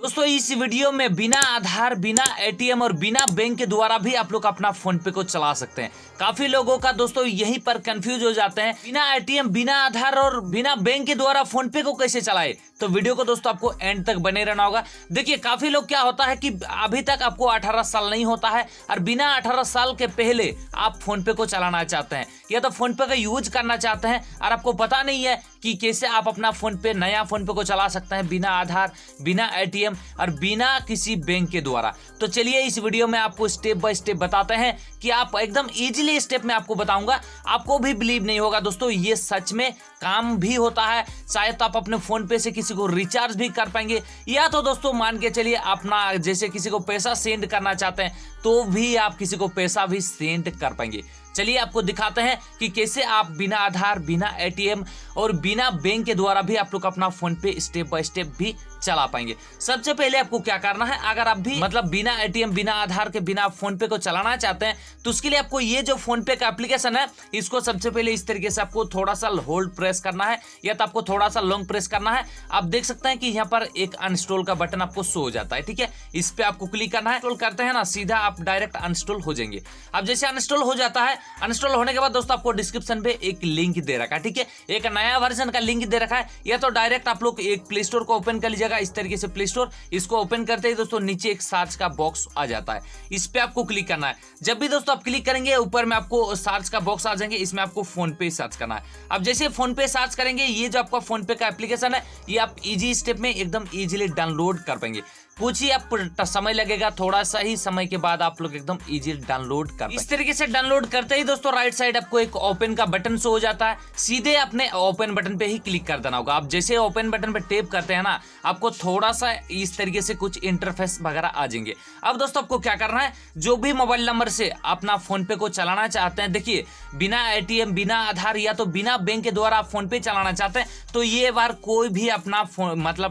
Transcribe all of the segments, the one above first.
दोस्तों इस वीडियो में बिना आधार, बिना एटीएम और बिना बैंक के द्वारा भी आप लोग अपना फोन पे को चला सकते हैं। काफी लोगों का दोस्तों यहीं पर कंफ्यूज हो जाते हैं, बिना एटीएम, बिना आधार और बिना बैंक के द्वारा फोन पे को कैसे चलाए। तो वीडियो को दोस्तों आपको एंड तक बने रहना होगा। देखिए काफी लोग क्या होता है कि अभी तक आपको 18 साल नहीं होता है और बिना 18 साल के पहले आप फोन पे को चलाना चाहते हैं या तो फोन पे का यूज करना चाहते हैं और आपको पता नहीं है कि कैसे आप अपना फोन पे, नया फोन पे को चला सकते हैं बिना आधार, बिना एटीएम और बिना किसी बैंक के द्वारा। तो चलिए इस वीडियो में आपको स्टेप बाय स्टेप बताते हैं कि आप एकदम इजीली स्टेप में आपको बताऊंगा। आपको भी बिलीव नहीं होगा दोस्तों, ये सच में काम भी होता है। शायद तो आप अपने फोन पे से किसी को रिचार्ज भी कर पाएंगे या तो दोस्तों मान के चलिए अपना जैसे किसी को पैसा सेंड करना चाहते हैं तो भी आप किसी को पैसा भी सेंड कर पाएंगे। चलिए आपको दिखाते हैं कि कैसे आप बिना आधार, बिना एटीएम और बिना बैंक के द्वारा भी आप लोग अपना फोन पे स्टेप बाय स्टेप भी चला पाएंगे। सबसे पहले आपको क्या करना है, अगर आप भी बिना एटीएम, बिना आधार के बिना फोन पे को चलाना चाहते हैं तो उसके लिए आपको ये जो फोन पे का एप्लीकेशन है इसको सबसे पहले इस तरीके से आपको थोड़ा सा होल्ड प्रेस करना है या तो आपको थोड़ा सा लॉन्ग प्रेस करना है। आप देख सकते हैं कि यहाँ पर एक अनइंस्टॉल का बटन आपको शो हो जाता है, ठीक है। इस पे आपको क्लिक करना है, इंस्टॉल करते हैं ना सीधा आप डायरेक्ट अनइंस्टॉल हो जाएंगे। अब जैसे अनइंस्टॉल हो जाता है, अनइंस्टॉल होने के बाद दोस्तों आपको डिस्क्रिप्शन पे एक लिंक दे रखा है, ठीक है। एक नया वर्जन का लिंक दे रखा है या तो डायरेक्ट आप लोग एक प्ले स्टोर को ओपन कर लीजिएगा। इस तरीके से प्ले स्टोर, इसको ओपन करते ही दोस्तों नीचे एक सर्च का बॉक्स आ जाता है, इस पे आपको क्लिक करना है। जब भी दोस्तों आप क्लिक करेंगे ऊपर में आपको सर्च का बॉक्स आ जाएंगे, इसमें आपको फोन पे सर्च करना है। अब जैसे फोन पे सर्च करेंगे, ये जो आपका फोन पे का एप्लीकेशन है ये आप इजी स्टेप में एकदम इजीली डाउनलोड कर पाएंगे। कुछ ही आप समय लगेगा, थोड़ा सा ही समय के बाद आप लोग एकदम इजी डाउनलोड कर पाएंगे। इस तरीके से डाउनलोड करते ही दोस्तों राइट साइड आपको एक ओपन का बटन शो हो जाता है, सीधे अपने ओपन बटन पे ही क्लिक कर देना होगा। आप जैसे ओपन बटन पे टैप करते हैं ना, आपको थोड़ा सा इस तरीके से कुछ इंटरफेस वगैरह आ जाएंगे। अब दोस्तों आपको क्या करना है, जो भी मोबाइल नंबर से अपना फोन पे को चलाना चाहते हैं, देखिए बिना एटीएम, बिना आधार या तो बिना बैंक के द्वारा आप फोन पे चलाना चाहते हैं तो ये बार कोई भी अपना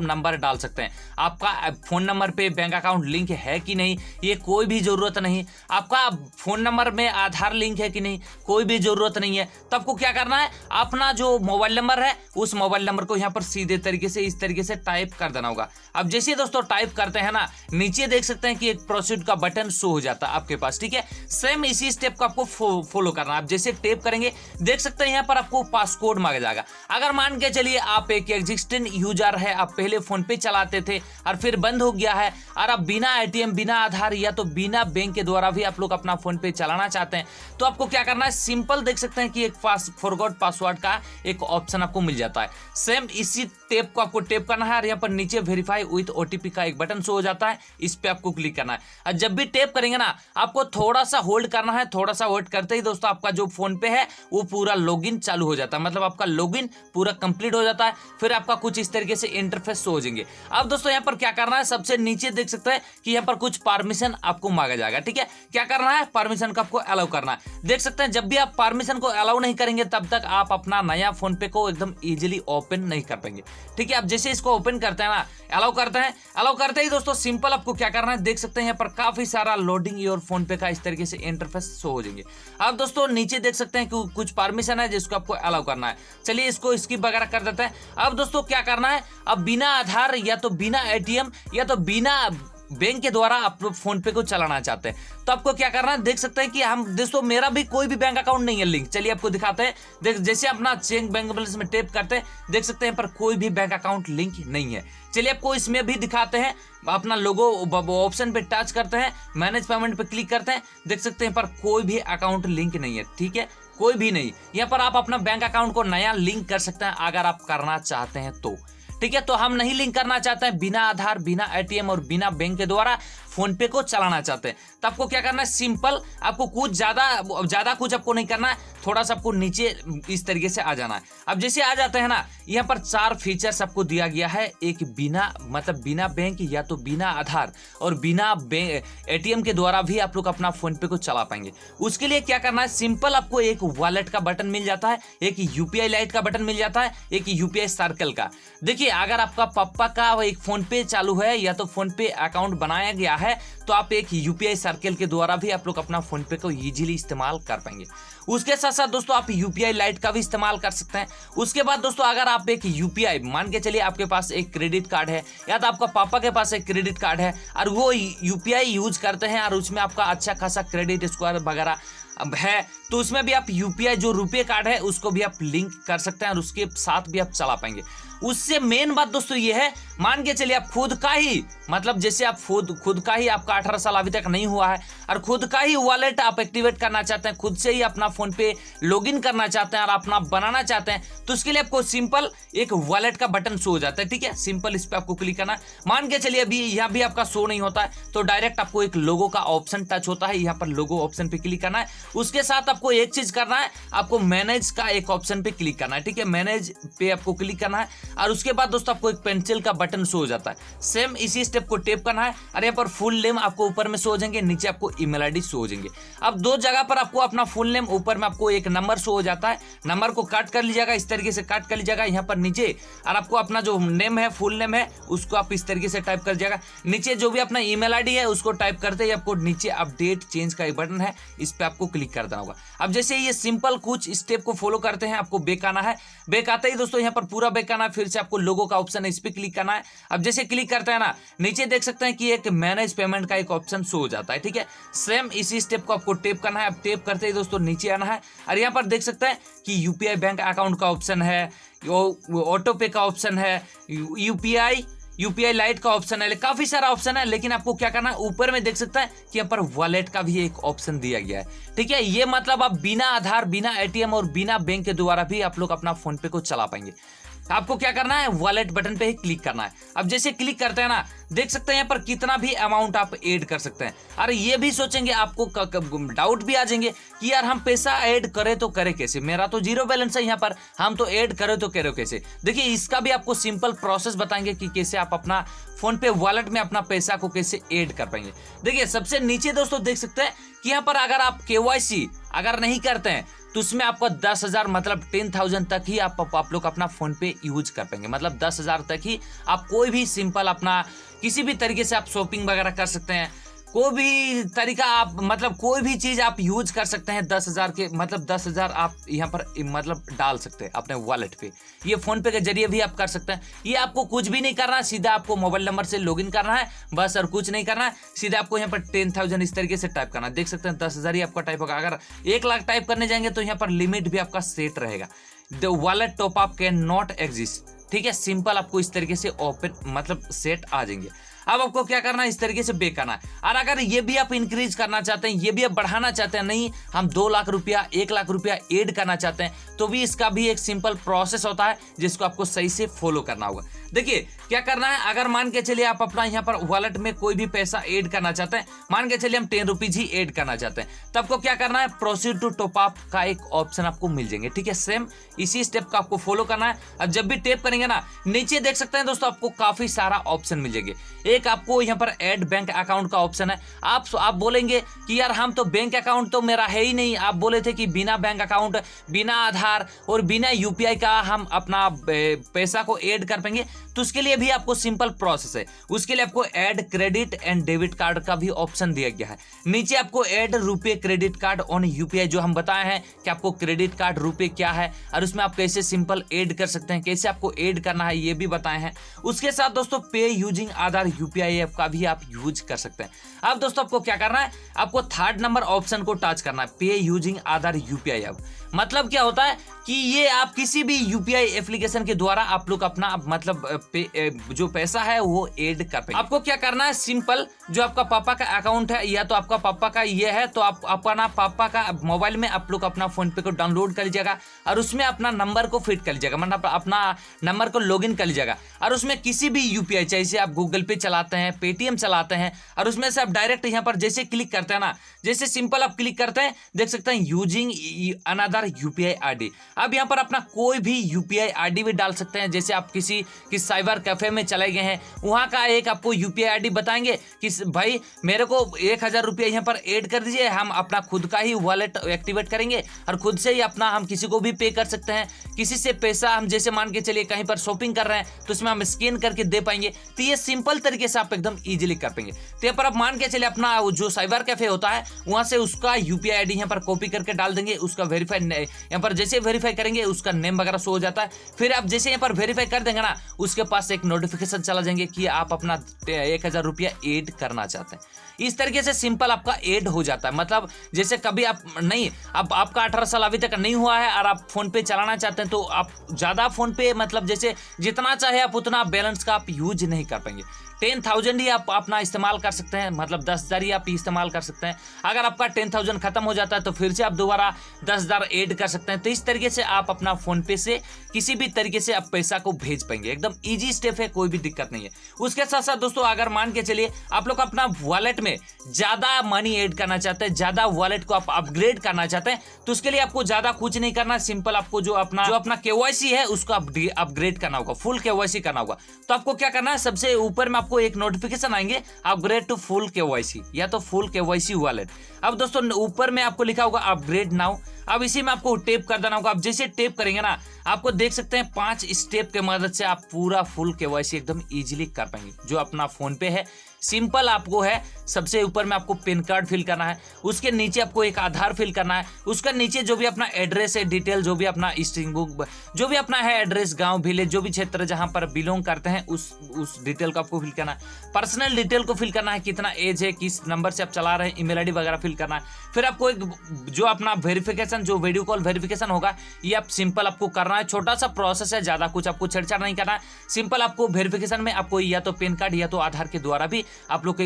नंबर डाल सकते हैं। आपका फोन नंबर पे बैंक अकाउंट लिंक है कि नहीं ये कोई भी जरूरत नहीं, आपका फोन नंबर में आधार लिंक है कि नहीं कोई भी जरूरत नहीं है। तो आपको क्या करना है, अपना जो मोबाइल नंबर है उस मोबाइल नंबर को यहाँ पर सीधे तरीके से इस तरीके से टाइप कर देना होगा। अब जैसे दोस्तों टाइप करते हैं ना, नीचे देख सकते हैं कि एक प्रोसीड का बटन शो हो जाता है आपके पास, ठीक है। सेम इसी स्टेप को आपको फॉलो करना है। आप जैसे टाइप करेंगे देख सकते हैं यहाँ पर आपको पासकोड मांगा जाएगा। अगर मान के चलिए आप एक एग्जिस्टिंग यूजर है, आप पहले फोन पे चलाते थे और फिर बंद हो गया है और आप बिना एटीएम, बिना आधार या तो बिना बैंक के द्वारा भी आप लोग अपना फोन पे चलाना चाहते हैं तो आपको क्या करना है, सिंपल देख सकते हैं कि एक फॉरगॉट पासवर्ड का एक ऑप्शन आपको मिल जाता है। सेम इसी टैप को आपको टैप करना है और यहाँ पर नीचे वेरीफाई विद ओटीपी का एक बटन शो हो जाता है, इस पे आपको क्लिक करना है। और जब भी टैप करेंगे ना आपको थोड़ा सा होल्ड करना है, थोड़ा सा होल्ड करते ही दोस्तों आपका जो फोन पे है वो पूरा लॉगिन चालू हो जाता है, मतलब आपका लॉगिन पूरा कंप्लीट हो जाता है। फिर आपका कुछ इस तरीके से इंटरफेस शो हो जाएंगे। अब दोस्तों यहाँ पर क्या करना है, सबसे नीचे देख सकते हैं कि यहाँ पर कुछ परमिशन आपको मांगा जाएगा, ठीक है। क्या करना है, परमिशन को आपको अलाउ करना है। देख सकते हैं जब भी आप परमिशन को अलाउ नहीं करेंगे तब तक आप अपना नया फोन पे को एकदम इजीली ओपन नहीं कर पाएंगे, ठीक है। अब जैसे इसको ओपन करते हैं ना, अलाउ करते हैं, अलाउ करते ही दोस्तों सिंपल आपको क्या करना है, देख सकते हैं यहाँ पर काफी सारा लोडिंग योर फोन पे का इस तरीके से इंटरफेस शो हो जाएंगे। अब दोस्तों नीचे देख सकते हैं कि कुछ परमिशन है जिसको आपको अलाउ करना है। चलिए इसको स्किप वगैरह कर देते हैं। अब दोस्तों क्या करना है, अब बिना आधार या तो बिना एटीएम या तो बिना बैंक के द्वारा आप लोग फोन पे को चलाना चाहते हैं तो आपको क्या करना है, देख सकते हैं कि हम दोस्तों मेरा भी कोई भी बैंक अकाउंट नहीं है लिंक। चलिए आपको दिखाते हैं, देख जैसे अपना चेक बैंक बैलेंस में टैप करते हैं देख सकते हैं पर कोई भी बैंक अकाउंट लिंक नहीं है। चलिए आपको इसमें भी दिखाते हैं, अपना लोगो ऑप्शन पे टच करते हैं, मैनेज पेमेंट पे क्लिक करते हैं, देख सकते हैं पर कोई भी अकाउंट लिंक नहीं है, ठीक है, कोई भी नहीं। यहाँ पर आप अपना बैंक अकाउंट को नया लिंक कर सकते हैं अगर आप करना चाहते हैं तो, ठीक है। तो हम नहीं लिंक करना चाहते हैं, बिना आधार, बिना एटीएम और बिना बैंक के द्वारा फोन पे को चलाना चाहते हैं तो आपको क्या करना है, सिंपल आपको कुछ ज्यादा कुछ आपको नहीं करना है, थोड़ा सा आपको नीचे इस तरीके से आ जाना है। अब जैसे आ जाते हैं ना, यहाँ पर 4 फीचर्स आपको दिया गया है, एक बिना बैंक या तो बिना आधार और बिना एटीएम के द्वारा भी आप लोग अपना फोन पे को चला पाएंगे। उसके लिए क्या करना है, सिंपल आपको एक वॉलेट का बटन मिल जाता है, एक यूपीआई लाइट का बटन मिल जाता है, एक यूपीआई सर्कल का। देखिए अगर आपका पापा का एक फोन पे चालू है या तो फोन पे अकाउंट बनाया गया है तो आप एक यूपीआई सर्कल के द्वारा भी आप लोग अपना फोन पे को इजीली इस्तेमाल कर पाएंगे। उसके साथ साथ दोस्तों आप यूपीआई लाइट का भी इस्तेमाल कर सकते हैं। उसके बाद दोस्तों अगर आप एक यूपीआई मान के चलिए आपके पास एक क्रेडिट कार्ड है या तो आपका पापा के पास एक क्रेडिट कार्ड है और वो यूपीआई यूज करते हैं और उसमें आपका अच्छा खासा क्रेडिट स्कोर वगैरह है, तो उसमें भी आप यूपीआई जो रुपए कार्ड है उसको भी आप लिंक कर सकते हैं और उसके साथ भी आप चला पाएंगे। उससे मेन बात दोस्तों ये है, मान के चलिए आप खुद का ही मतलब जैसे आप खुद का ही आपका 18 साल अभी तक नहीं हुआ है और खुद का ही वॉलेट आप एक्टिवेट करना चाहते हैं, खुद से ही अपना फोन पे लॉगिन करना चाहते हैं और अपना बनाना चाहते हैं, तो उसके लिए आपको सिंपल एक वॉलेट का बटन शो हो जाता है। ठीक है, सिंपल इस पे आपको क्लिक करना है। मान के चलिए अभी यहाँ भी आपका शो नहीं होता है तो डायरेक्ट आपको एक लोगो का ऑप्शन टच होता है, यहाँ पर लोगो ऑप्शन पे क्लिक करना है। उसके साथ आपको एक चीज करना है, आपको मैनेज का एक ऑप्शन पे क्लिक करना है। ठीक है, मैनेज पे आपको क्लिक करना है और उसके बाद दोस्तों आपको एक पेंसिल का बटन शो हो जाता है। सेम इसी स्टेप को टैप करना है और यहाँ पर फुल नेम आपको ऊपर में शो हो जाएंगे, नीचे आपको ईमेल आईडी शो हो जाएंगे। अब दो जगह पर आपको अपना फुल नेम, ऊपर में आपको एक नंबर शो हो जाता है, नंबर को काट कर लीजिएगा, इस तरीके से काट कर लीजिएगा यहाँ पर नीचे, और आपको अपना जो नेम है फुल नेम है उसको आप इस तरीके से टाइप कर दीजिएगा। नीचे जो भी अपना ईमेल आईडी है उसको टाइप करते ही आपको नीचे अपडेट चेंज का एक बटन है, इस पे आपको क्लिक कर देना होगा। अब जैसे ये सिंपल कुछ स्टेप को फॉलो करते हैं, आपको बैक आना है। बैक आते ही दोस्तों यहाँ पर पूरा बैक आना है, फिर से आपको लोगो का ऑप्शन है इस पे क्लिक करना है। अब जैसे क्लिक करते हैं ना, नीचे देख सकते हैं कि एक मैनेज पेमेंट का एक ऑप्शन शो हो जाता है। ठीक है, सेम इसी स्टेप को आपको टैप करना है। अब टैप करते ही दोस्तों नीचे आना है और यहाँ पर देख सकते हैं कि यूपीआई बैंक अकाउंट का ऑप्शन है, ऑटो पे का ऑप्शन है, यूपीआई लाइट का ऑप्शन है, काफी सारा ऑप्शन है। लेकिन आपको क्या करना है, ऊपर में देख सकता है कि यहाँ पर वॉलेट का भी एक ऑप्शन दिया गया है। ठीक है, ये मतलब आप बिना आधार, बिना एटीएम और बिना बैंक के द्वारा भी आप लोग अपना फोन पे को चला पाएंगे। आपको क्या करना है, वॉलेट बटन पे ही क्लिक करना है। अब जैसे क्लिक करते हैं ना, देख सकते हैं यहाँ पर कितना भी अमाउंट आप ऐड कर सकते हैं। अरे ये भी सोचेंगे, आपको डाउट भी आ जाएंगे कि यार हम पैसा ऐड करें तो करें कैसे, मेरा तो जीरो बैलेंस है यहाँ पर, हम तो ऐड करें तो करें कैसे। देखिए इसका भी आपको सिंपल प्रोसेस बताएंगे कि कैसे आप अपना फोन पे वॉलेट में अपना पैसा को कैसे ऐड कर पाएंगे। देखिए सबसे नीचे दोस्तों देख सकते हैं कि यहाँ पर अगर आप केवाईसी अगर नहीं करते हैं तो उसमें आपको 10,000 मतलब 10,000 तक ही आप लोग अपना फोन पे यूज कर पाएंगे। मतलब 10,000 तक ही आप कोई भी सिंपल अपना किसी भी तरीके से आप शॉपिंग वगैरह कर सकते हैं, कोई भी तरीका आप मतलब कोई भी चीज आप यूज कर सकते हैं। 10,000 के मतलब 10,000 आप यहाँ पर मतलब डाल सकते हैं अपने वॉलेट पे, ये फोन पे के जरिए भी आप कर सकते हैं। ये आपको कुछ भी नहीं करना है, सीधा आपको मोबाइल नंबर से लॉगिन करना है बस, और कुछ नहीं करना है। सीधा आपको यहाँ पर 10,000 इस तरीके से टाइप करना है। देख सकते हैं 10,000 ही आपका टाइप होगा। अगर 1 लाख टाइप करने जाएंगे तो यहाँ पर लिमिट भी आपका सेट रहेगा। The wallet top up can not exist. ठीक है, सिंपल आपको इस तरीके से ओपन मतलब सेट आ जाएंगे। अब आपको क्या करना है, इस तरीके से पे करना है। और अगर ये भी आप इंक्रीज करना चाहते हैं, ये भी आप बढ़ाना चाहते हैं, नहीं हम 2 लाख रुपया 1 लाख रुपया ऐड करना चाहते हैं, तो भी इसका भी एक सिंपल प्रोसेस होता है जिसको आपको सही से फॉलो करना होगा। देखिए क्या करना है, अगर मान के चलिए आप अपना यहाँ पर वॉलेट में कोई भी पैसा ऐड करना चाहते हैं, मान के चलिए हम 10 रुपीज ही ऐड करना चाहते हैं, तो आपको क्या करना है, प्रोसीड टू टॉप अप का एक ऑप्शन आपको मिल जाएंगे। ठीक है, सेम इसी स्टेप का आपको फॉलो करना है। अब जब भी टैप करेंगे ना, नीचे देख सकते हैं दोस्तों आपको काफी सारा ऑप्शन मिल जाएंगे। एक आपको यहाँ पर ऐड बैंक अकाउंट का ऑप्शन है। आप बोलेंगे कि यार हम तो बैंक अकाउंट तो मेरा है ही नहीं, आप बोले थे कि बिना बैंक अकाउंट, बिना आधार और बिना यूपीआई का हम अपना पैसा को ऐड कर पाएंगे, तो उसके लिए भी आपको सिंपल प्रोसेस है। उसके लिए आपको add credit and debit card का भी ऑप्शन दिया गया है। नीचे आपको ऐड रुपए क्रेडिट कार्ड ऑन यूपीआई, जो हम बताए हैं कि आपको क्रेडिट कार्ड रुपए क्या है और उसमें आप कैसे सिंपल ऐड कर सकते हैं, कैसे आपको ऐड करना है ये भी बताए हैं। उसके साथ दोस्तों पे यूजिंग आधार यूपीआई ऐप का भी आप यूज कर सकते हैं। अब दोस्तों आपको क्या करना है, आपको 3rd नंबर ऑप्शन को टच करना है, पे यूजिंग आधार यूपीआई ऐप। मतलब क्या होता है कि ये आप किसी भी यूपीआई एप्लीकेशन के द्वारा आप लोग अपना मतलब जो पैसा है वो ऐड कर पाएंगे। आपको क्या करना है, सिंपल जो आपका पापा का अकाउंट है या तो आपका पापा का ये है, तो आप अपना पापा का मोबाइल में आप लोग अपना फोन पे को डाउनलोड कर लीजिएगा और उसमें अपना नंबर को फिट कर लीजिएगा, मतलब अपना नंबर को लॉगिन कर लीजिएगा और उसमें किसी भी यूपीआई, जैसे आप गूगल पे चलाते हैं, पेटीएम चलाते हैं, और उसमें से आप डायरेक्ट यहाँ पर जैसे क्लिक करते हैं ना, जैसे सिंपल आप क्लिक करते हैं, देख सकते हैं यूजिंग अनदर लगातार यूपीआई आईडी। अब यहाँ पर अपना कोई भी यूपीआई आईडी भी डाल सकते हैं। जैसे आप किसी साइबर कैफे में चले गए हैं, वहाँ का एक आपको यूपीआई आईडी बताएंगे कि भाई मेरे को 1000 रुपया यहाँ पर ऐड कर दीजिए, हम अपना खुद का ही वॉलेट एक्टिवेट करेंगे और खुद से ही अपना हम किसी को भी पे कर सकते हैं। किसी से पैसा हम जैसे मान के चलिए कहीं पर शॉपिंग कर रहे हैं तो उसमें हम स्कैन करके दे पाएंगे। तो ये सिंपल तरीके से आप एकदम इजीली कर पाएंगे। तो यहाँ पर आप मान के चलिए अपना जो साइबर कैफे होता है वहां से उसका यूपीआई आईडी यहाँ पर कॉपी करके डाल देंगे। उसका वेरीफाई यहाँ पर जैसे वेरीफाई करेंगे उसका नेम वगैरह शो हो जाता है। फिर आप जैसे यहाँ पर वेरीफाई कर देंगे ना, उसके पास एक नोटिफिकेशन चला जाएंगे कि आप अपना 1000 रुपया ऐड करना चाहते हैं। इस तरीके से सिंपल आपका ऐड हो जाता है। मतलब जैसे कभी आप नहीं, अब आपका 18 साल अभी तक नहीं हुआ है और आप फोन पे चलाना चाहते हैं तो आप ज्यादा फोन पे मतलब जैसे जितना चाहे आप उतना बैलेंस का आप यूज नहीं कर पाएंगे। 10,000 ही आप अपना इस्तेमाल कर सकते हैं, मतलब 10,000 ही आप इस्तेमाल कर सकते हैं। अगर आपका 10,000 खत्म हो जाता है तो फिर से आप दोबारा 10,000 ऐड कर सकते हैं। तो इस तरीके से आप अपना फोन पे से किसी भी तरीके से आप पैसा को भेज पाएंगे। एकदम इजी स्टेप है, कोई भी दिक्कत नहीं है। उसके साथ साथ दोस्तों अगर मान के चलिए आप लोग अपना वॉलेट में ज्यादा मनी ऐड करना चाहते हैं, ज्यादा वॉलेट को आप अपग्रेड करना चाहते हैं, तो उसके लिए आपको ज्यादा कुछ नहीं करना। सिंपल आपको जो अपना केवाईसी है उसको अपग्रेड करना होगा, फुल केवाईसी करना होगा। तो आपको क्या करना है, सबसे ऊपर में आपको एक नोटिफिकेशन आएंगे अपग्रेड टू फुल केवाईसी या तो फुल केवाईसी वॉलेट। अब दोस्तों ऊपर में आपको लिखा होगा अपग्रेड नाउ। अब इसी में आपको टेप कर देना होगा। अब जैसे टेप करेंगे ना, आपको देख सकते हैं 5 स्टेप के मदद से आप पूरा फुल केवाईसी एकदम इजीली कर पाएंगे। जो अपना फोन पे है सिंपल आपको है, सबसे ऊपर में आपको पैन कार्ड फिल करना है, उसके नीचे आपको एक आधार फिल करना है, उसका नीचे जो भी अपना एड्रेस है डिटेल, जो भी अपना स्ट्रिंग बुक जो भी अपना है एड्रेस, गांव विलेज जो भी क्षेत्र जहां पर बिलोंग करते हैं उस डिटेल को आपको फिल करना है। पर्सनल डिटेल को फिल करना है, कितना एज है, किस नंबर से आप चला रहे हैं, ईमेल आईडी वगैरह फिल करना है। फिर आपको एक जो अपना वेरिफिकेशन जो वीडियो कॉल वेरिफिकेशन होगा ये आप सिंपल आपको करना है। छोटा सा प्रोसेस है, ज्यादा कुछ आपको छेड़छाड़ नहीं करना है। सिंपल आपको वेरिफिकेशन में आपको या तो पैन कार्ड या तो आधार के द्वारा भी आप लोग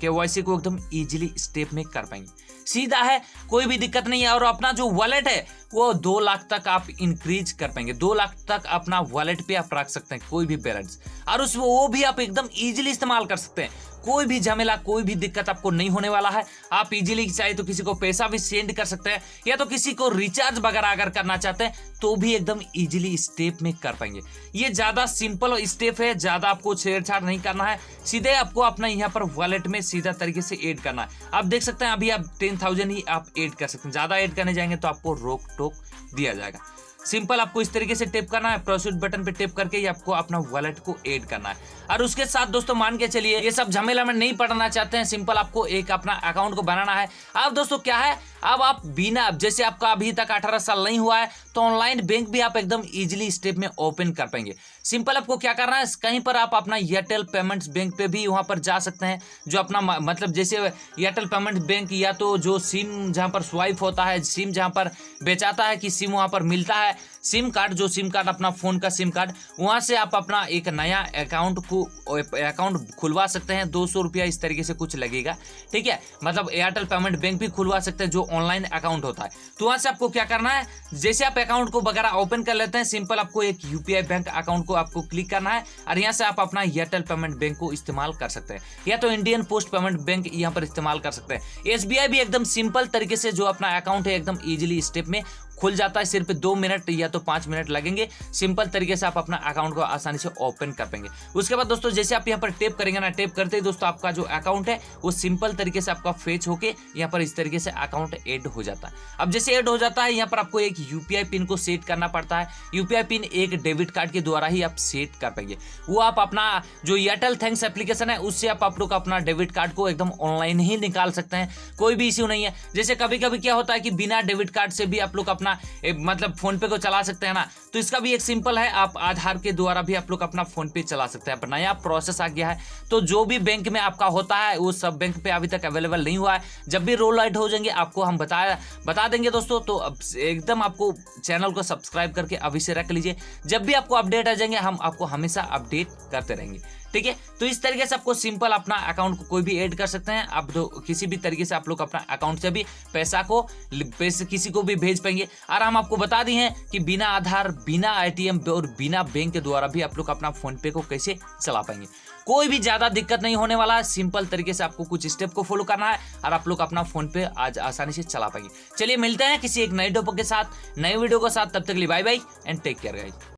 केवाईसी को एकदम इजीली स्टेप में कर पाएंगे। सीधा है, कोई भी दिक्कत नहीं है। और अपना जो वॉलेट है वो 2 लाख तक आप इंक्रीज कर पाएंगे। 2 लाख तक अपना वॉलेट पे आप रख सकते हैं कोई भी बैलेंस, और उसमें वो भी आप एकदम इजीली इस्तेमाल कर सकते हैं। कोई भी झमेला, कोई भी दिक्कत आपको नहीं होने वाला है। आप इजीली चाहे तो किसी को पैसा भी सेंड कर सकते हैं या तो किसी को रिचार्ज वगैरह अगर करना चाहते हैं तो भी एकदम इजीली स्टेप में कर पाएंगे। ये ज्यादा सिंपल स्टेप है, ज्यादा आपको छेड़छाड़ नहीं करना है। सीधे आपको अपना यहाँ पर वॉलेट में सीधा तरीके से ऐड करना है। आप देख सकते हैं अभी आप 10,000 ही आप ऐड कर सकते हैं। ज्यादा ऐड करने जाएंगे तो आपको रोक टोक दिया जाएगा। सिंपल आपको इस तरीके से टेप करना है, प्रोसीड बटन पे टेप करके ही आपको अपना वॉलेट को ऐड करना है। और उसके साथ दोस्तों मान के चलिए ये सब झमेला में नहीं पड़ना चाहते हैं, सिंपल आपको एक अपना अकाउंट को बनाना है। अब दोस्तों क्या है, अब आप बिना जैसे आपका अभी तक 18 साल नहीं हुआ है तो ऑनलाइन बैंक भी आप एकदम इजीली स्टेप में ओपन कर पाएंगे। सिंपल आपको क्या करना है, कहीं पर आप अपना एयरटेल पेमेंट्स बैंक पे भी वहां पर जा सकते हैं। जो अपना मतलब जैसे एयरटेल पेमेंट्स बैंक या तो जो सिम जहां पर स्वाइप होता है, सिम जहां पर बेचाता है कि सिम वहां पर मिलता है, सिम कार्ड जो सिम कार्ड अपना फोन का सिम कार्ड, वहां से आप अपना एक नया अकाउंट खुलवा सकते हैं। 200 रुपया इस तरीके से कुछ लगेगा, ठीक है। मतलब एयरटेल पेमेंट बैंक भी खुलवा सकते हैं जो ऑनलाइन अकाउंट होता है। तो वहां से आपको क्या करना है, जैसे आप अकाउंट को वगैरह ओपन कर लेते हैं, सिंपल आपको एक यूपीआई बैंक अकाउंट को आपको क्लिक करना है और यहाँ से आप अपना एयरटेल पेमेंट बैंक को इस्तेमाल कर सकते हैं या तो इंडियन पोस्ट पेमेंट बैंक यहाँ पर इस्तेमाल कर सकते हैं। एसबीआई भी एकदम सिंपल तरीके से जो अपना अकाउंट है एकदम इजीली स्टेप में खुल जाता है। सिर्फ 2 मिनट या तो 5 मिनट लगेंगे। सिंपल तरीके से आप अपना अकाउंट को आसानी से ओपन कर पाएंगे। उसके बाद दोस्तों जैसे आप यहाँ पर टेप करेंगे ना, टेप करते ही दोस्तों आपका जो अकाउंट है वो सिंपल तरीके से आपका फेच होके यहाँ पर इस तरीके से अकाउंट ऐड हो जाता है। अब जैसे ऐड हो जाता है यहाँ पर आपको एक यूपीआई पिन को सेट करना पड़ता है। यूपीआई पिन एक डेबिट कार्ड के द्वारा ही आप सेट कर पाएंगे। वो आप अपना जो एयरटेल थैंक्स एप्लीकेशन है उससे आप लोग अपना डेबिट कार्ड को एकदम ऑनलाइन ही निकाल सकते हैं, कोई भी इश्यू नहीं है। जैसे कभी कभी क्या होता है कि बिना डेबिट कार्ड से भी आप लोग अपना मतलब फोन पे को चला सकते हैं ना, तो इसका भी एक सिंपल है, आप आधार के द्वारा भी आप लोग अपना फोन पे चला सकते हैं। नया प्रोसेस आ गया है तो जो भी बैंक में आपका होता है वो सब बैंक पे अभी तक अवेलेबल नहीं हुआ है। जब भी रोल आउट हो जाएंगे आपको हम बता देंगे दोस्तों। तो एकदम आपको चैनल को सब्सक्राइब करके अभी से रख लीजिए। जब भी आपको अपडेट आ जाएंगे हम आपको हमेशा अपडेट करते रहेंगे। ठीक है। तो इस तरीके से आपको सिंपल अपना अकाउंट को कोई भी ऐड कर सकते हैं आप। किसी भी तरीके से आप लोग अपना अकाउंट से भी पैसे किसी को भी भेज पाएंगे। और हम आपको बता दिए हैं कि बिना आधार, बिना ATM और बिना बैंक के द्वारा भी आप लोग अपना फोन पे को कैसे चला पाएंगे। कोई भी ज्यादा दिक्कत नहीं होने वाला है। सिंपल तरीके से आपको कुछ स्टेप को फॉलो करना है और आप लोग अपना फोन पे आज आसानी से चला पाएंगे। चलिए मिलते हैं किसी एक नए टॉपिक के साथ, नए वीडियो के साथ। तब तक के लिए bye bye and take care guys.